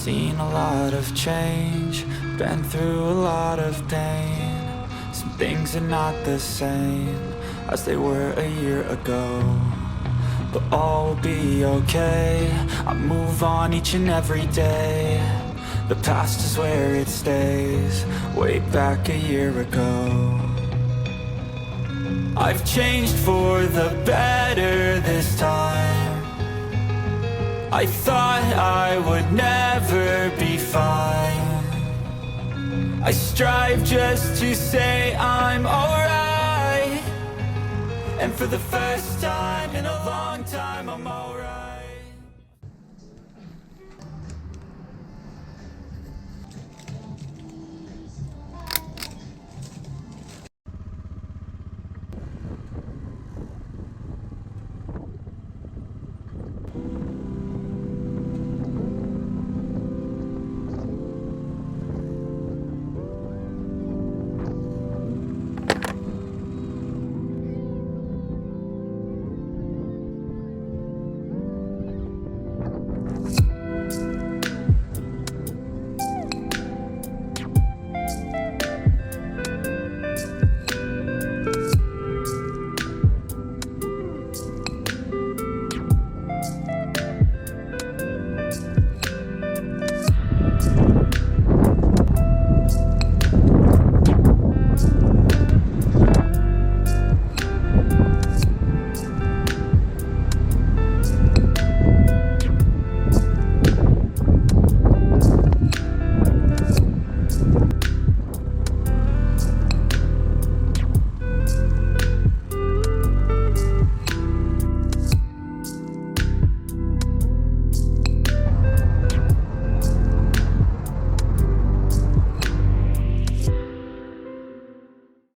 Seen a lot of change, been through a lot of pain. Some things are not the same as they were a year ago, but all will be okay. I move on each and every day. The past is where it stays, way back a year ago. I've changed for the better this time. I thought I would never be fine. I strive just to say I'm alright, and for the first time in a long time I'm alright.